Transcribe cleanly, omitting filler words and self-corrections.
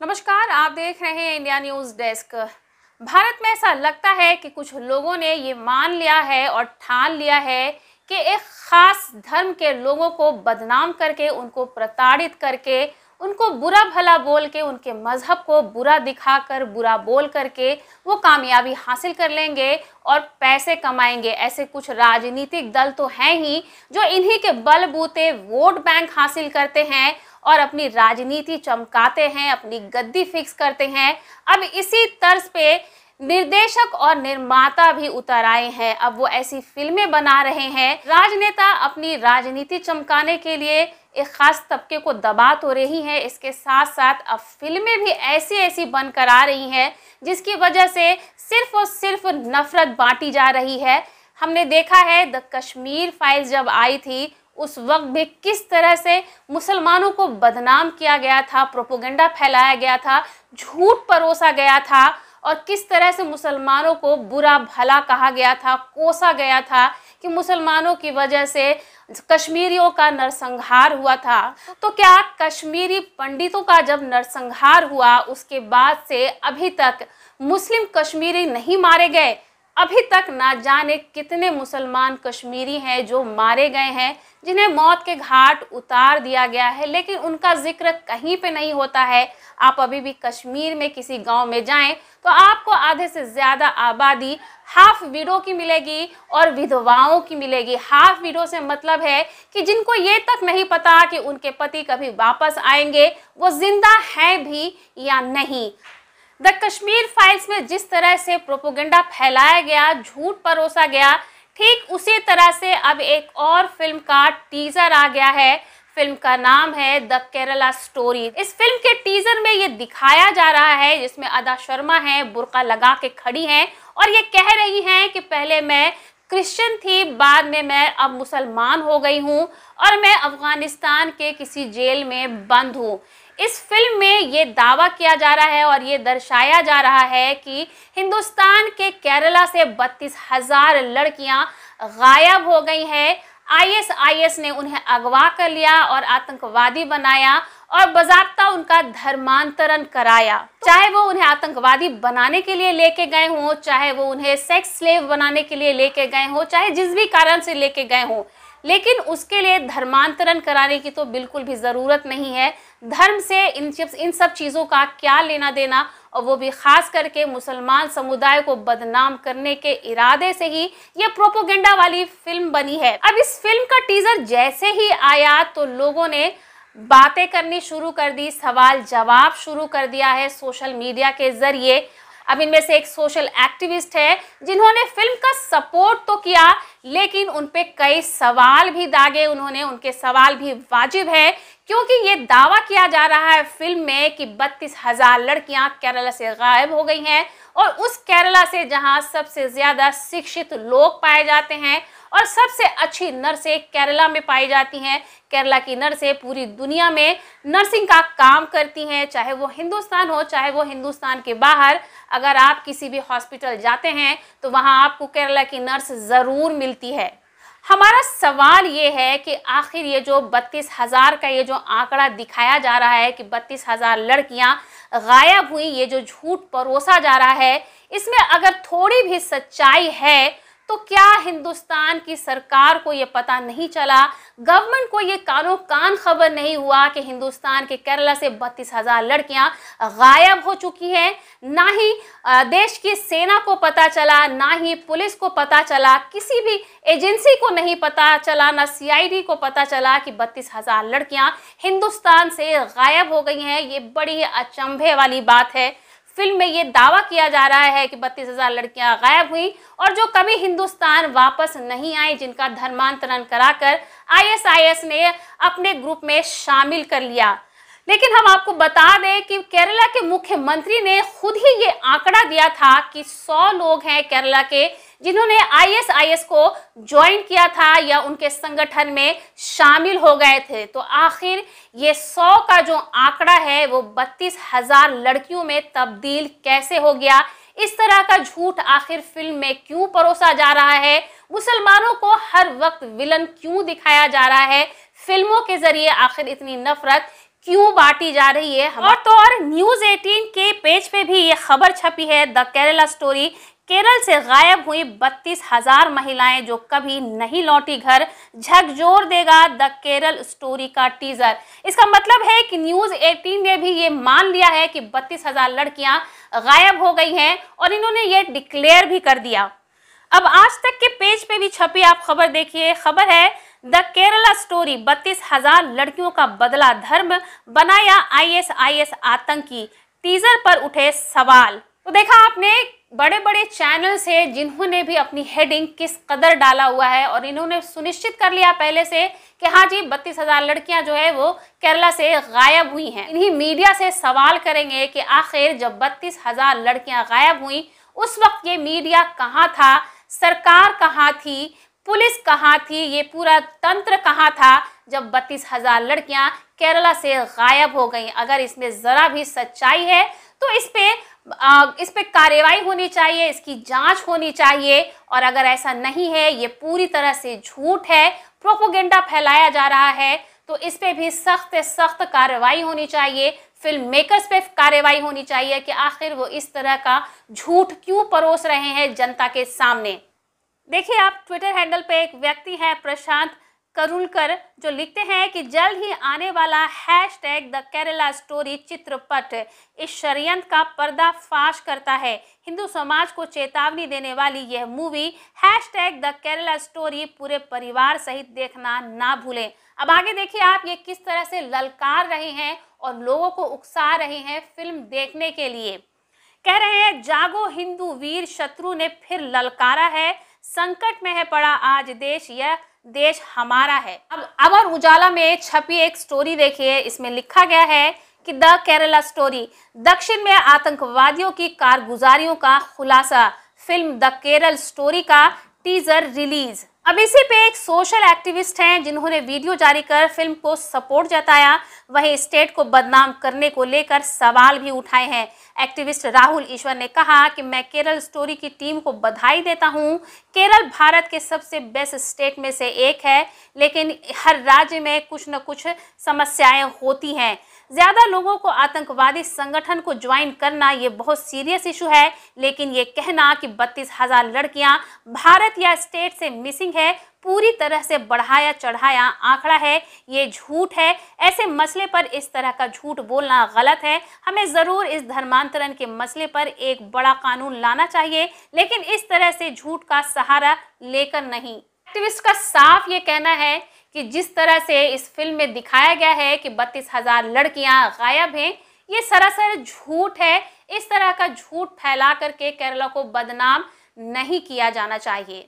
नमस्कार, आप देख रहे हैं इंडिया न्यूज डेस्क। भारत में ऐसा लगता है कि कुछ लोगों ने ये मान लिया है और ठान लिया है कि एक खास धर्म के लोगों को बदनाम करके, उनको प्रताड़ित करके, उनको बुरा भला बोल के, उनके मजहब को बुरा दिखाकर, बुरा बोल करके वो कामयाबी हासिल कर लेंगे और पैसे कमाएंगे। ऐसे कुछ राजनीतिक दल तो हैं ही जो इन्हीं के बलबूते वोट बैंक हासिल करते हैं और अपनी राजनीति चमकाते हैं, अपनी गद्दी फिक्स करते हैं। अब इसी तर्ज पे निर्देशक और निर्माता भी उतर आए हैं। अब वो ऐसी फिल्में बना रहे हैं। राजनेता अपनी राजनीति चमकाने के लिए एक खास तबके को दबा तो रही हैं, इसके साथ साथ अब फिल्में भी ऐसी ऐसी बनकर आ रही हैं जिसकी वजह से सिर्फ और सिर्फ नफरत बांटी जा रही है। हमने देखा है द कश्मीर फाइल्स जब आई थी उस वक्त भी किस तरह से मुसलमानों को बदनाम किया गया था, प्रोपेगेंडा फैलाया गया था, झूठ परोसा गया था और किस तरह से मुसलमानों को बुरा भला कहा गया था, कोसा गया था कि मुसलमानों की वजह से कश्मीरियों का नरसंहार हुआ था। तो क्या कश्मीरी पंडितों का जब नरसंहार हुआ उसके बाद से अभी तक मुस्लिम कश्मीरी नहीं मारे गए? अभी तक ना जाने कितने मुसलमान कश्मीरी हैं जो मारे गए हैं, जिन्हें मौत के घाट उतार दिया गया है, लेकिन उनका जिक्र कहीं पे नहीं होता है। आप अभी भी कश्मीर में किसी गांव में जाएं तो आपको आधे से ज़्यादा आबादी हाफ विडो की मिलेगी और विधवाओं की मिलेगी। हाफ विडो से मतलब है कि जिनको ये तक नहीं पता कि उनके पति कभी वापस आएंगे, वो जिंदा हैं भी या नहीं। द कश्मीर फाइल्स में जिस तरह से प्रोपेगेंडा फैलाया गया, झूठ परोसा गया, ठीक उसी तरह से अब एक और फिल्म का टीजर आ गया है। फिल्म का नाम है द केरला स्टोरी। इस फिल्म के टीजर में ये दिखाया जा रहा है जिसमें अदा शर्मा है, बुर्का लगा के खड़ी हैं और ये कह रही हैं कि पहले मैं क्रिश्चियन थी, बाद में मैं अब मुसलमान हो गई हूँ और मैं अफगानिस्तान के किसी जेल में बंद हूँ। इस फिल्म में ये दावा किया जा रहा है और ये दर्शाया जा रहा है कि हिंदुस्तान के केरला से 32,000 लड़कियां गायब हो गई हैं। आईएसआईएस ने उन्हें अगवा कर लिया और आतंकवादी बनाया और बाज़ाब्ता उनका धर्मांतरण कराया। चाहे वो उन्हें आतंकवादी बनाने के लिए लेके गए हों, चाहे वो उन्हें सेक्स स्लेव बनाने के लिए लेके गए हों, चाहे जिस भी कारण से लेके गए हों, लेकिन उसके लिए धर्मांतरण कराने की तो बिल्कुल भी ज़रूरत नहीं है। धर्म से इन सब चीज़ों का क्या लेना देना, और वो भी खास करके मुसलमान समुदाय को बदनाम करने के इरादे से ही ये प्रोपेगेंडा वाली फिल्म बनी है। अब इस फिल्म का टीजर जैसे ही आया तो लोगों ने बातें करनी शुरू कर दी, सवाल जवाब शुरू कर दिया है सोशल मीडिया के जरिए। अब इनमें से एक सोशल एक्टिविस्ट है जिन्होंने फिल्म का सपोर्ट तो किया, लेकिन उन पे कई सवाल भी दागे उन्होंने। उनके सवाल भी वाजिब है क्योंकि ये दावा किया जा रहा है फिल्म में कि 32,000 लड़कियां केरला से गायब हो गई हैं और उस केरला से जहां सबसे ज़्यादा शिक्षित लोग पाए जाते हैं और सबसे अच्छी नर्सें केरला में पाई जाती हैं। केरला की नर्सें पूरी दुनिया में नर्सिंग का काम करती हैं, चाहे वो हिंदुस्तान हो चाहे वो हिंदुस्तान के बाहर। अगर आप किसी भी हॉस्पिटल जाते हैं तो वहाँ आपको केरला की नर्स ज़रूर मिलती है। हमारा सवाल ये है कि आखिर ये जो 32,000 का ये जो आंकड़ा दिखाया जा रहा है कि 32,000 लड़कियां गायब हुई, ये जो झूठ परोसा जा रहा है, इसमें अगर थोड़ी भी सच्चाई है तो क्या हिंदुस्तान की सरकार को ये पता नहीं चला, गवर्नमेंट को ये कानो कान खबर नहीं हुआ कि हिंदुस्तान के केरला से 32,000 लड़कियां गायब हो चुकी हैं? ना ही देश की सेना को पता चला, ना ही पुलिस को पता चला, किसी भी एजेंसी को नहीं पता चला, ना सीआईडी को पता चला कि 32,000 लड़कियां हिंदुस्तान से गायब हो गई हैं। ये बड़ी ही अचंभे वाली बात है। फिल्म में ये दावा किया जा रहा है कि 32,000 लड़कियां गायब हुई और जो कभी हिंदुस्तान वापस नहीं आई, जिनका धर्मांतरण कराकर आईएसआईएस ने अपने ग्रुप में शामिल कर लिया। लेकिन हम आपको बता दें कि केरला के मुख्यमंत्री ने खुद ही ये आंकड़ा दिया था कि 100 लोग हैं केरला के जिन्होंने आईएसआईएस को ज्वाइन किया था या उनके संगठन में शामिल हो गए थे। तो आखिर ये 100 का जो आंकड़ा है वो 32,000 लड़कियों में तब्दील कैसे हो गया? इस तरह का झूठ आखिर फिल्म में क्यों परोसा जा रहा है? मुसलमानों को हर वक्त विलन क्यों दिखाया जा रहा है? फिल्मों के जरिए आखिर इतनी नफरत क्यों बांटी जा रही है। और तो और न्यूज़ 18 के पेज पे भी ये खबर छपी है, द केरला स्टोरी। केरल से गायब हुई 32,000 महिलाएं जो कभी नहीं लौटी घर, झकझोर देगा द केरल स्टोरी का टीजर। इसका मतलब है कि न्यूज़ 18 ने भी ये मान लिया है कि 32,000 लड़कियां गायब हो गई हैं और इन्होंने ये डिक्लेयर भी कर दिया। अब आज तक के पेज पे भी छपी आप खबर देखिए, खबर है द केरला स्टोरी, 32,000 लड़कियों का बदला धर्म, बनाया ISIS आतंकी, टीजर पर उठे सवाल। तो देखा आपने, बड़े बड़े चैनल्स हैं जिन्होंने भी अपनी हेडिंग किस कदर डाला हुआ है और इन्होंने सुनिश्चित कर लिया पहले से कि हाँ जी 32,000 लड़कियां जो है वो केरला से गायब हुई हैं। इन्हीं मीडिया से सवाल करेंगे कि आखिर जब 32,000 लड़कियां गायब हुई उस वक्त ये मीडिया कहाँ था, सरकार कहाँ थी, पुलिस कहाँ थी, ये पूरा तंत्र कहाँ था जब 32,000 लड़कियां केरला से गायब हो गई। अगर इसमें जरा भी सच्चाई है तो इस पे कार्रवाई होनी चाहिए, इसकी जांच होनी चाहिए। और अगर ऐसा नहीं है, ये पूरी तरह से झूठ है, प्रोपोगेंडा फैलाया जा रहा है, तो इस पे भी सख्त से सख्त कार्रवाई होनी चाहिए। फिल्म मेकर्स पे कार्रवाई होनी चाहिए कि आखिर वो इस तरह का झूठ क्यों परोस रहे हैं जनता के सामने। देखिए आप, ट्विटर हैंडल पे एक व्यक्ति हैं प्रशांत करुलकर, जो लिखते हैं कि जल्द ही आने वाला हैशटैग द केरला स्टोरी चित्रपट इस षड्यंत्र का पर्दाफाश करता है। हिंदू समाज को चेतावनी देने वाली यह movie hashtag the Kerala story पूरे परिवार सहित देखना ना भूलें। अब आगे देखिए आप, ये किस तरह से ललकार रहे हैं और लोगों को उकसा रहे हैं फिल्म देखने के लिए। कह रहे हैं, जागो हिंदू वीर, शत्रु ने फिर ललकारा है, संकट में है पड़ा आज देश, यह देश हमारा है। अब अमर उजाला में छपी एक स्टोरी देखिए, इसमें लिखा गया है कि द केरला स्टोरी, दक्षिण में आतंकवादियों की कारगुजारियों का खुलासा, फिल्म द केरल स्टोरी का टीजर रिलीज। अब इसी पे एक सोशल एक्टिविस्ट हैं जिन्होंने वीडियो जारी कर फिल्म को सपोर्ट जताया, वहीं स्टेट को बदनाम करने को लेकर सवाल भी उठाए हैं। एक्टिविस्ट राहुल ईश्वर ने कहा कि मैं केरल स्टोरी की टीम को बधाई देता हूं। केरल भारत के सबसे बेस्ट स्टेट में से एक है, लेकिन हर राज्य में कुछ न कुछ समस्याएं होती हैं। ज़्यादा लोगों को आतंकवादी संगठन को ज्वाइन करना ये बहुत सीरियस इशू है, लेकिन ये कहना कि 32,000 लड़कियां भारत या स्टेट से मिसिंग है पूरी तरह से बढ़ाया चढ़ाया आंकड़ा है, ये झूठ है। ऐसे मसले पर इस तरह का झूठ बोलना गलत है। हमें ज़रूर इस धर्मांतरण के मसले पर एक बड़ा कानून लाना चाहिए, लेकिन इस तरह से झूठ का सहारा लेकर नहीं। एक्टिविस्ट का साफ ये कहना है कि जिस तरह से इस फिल्म में दिखाया गया है कि 32,000 लड़कियां गायब हैं, ये सरासर झूठ है। इस तरह का झूठ फैला करके केरला को बदनाम नहीं किया जाना चाहिए।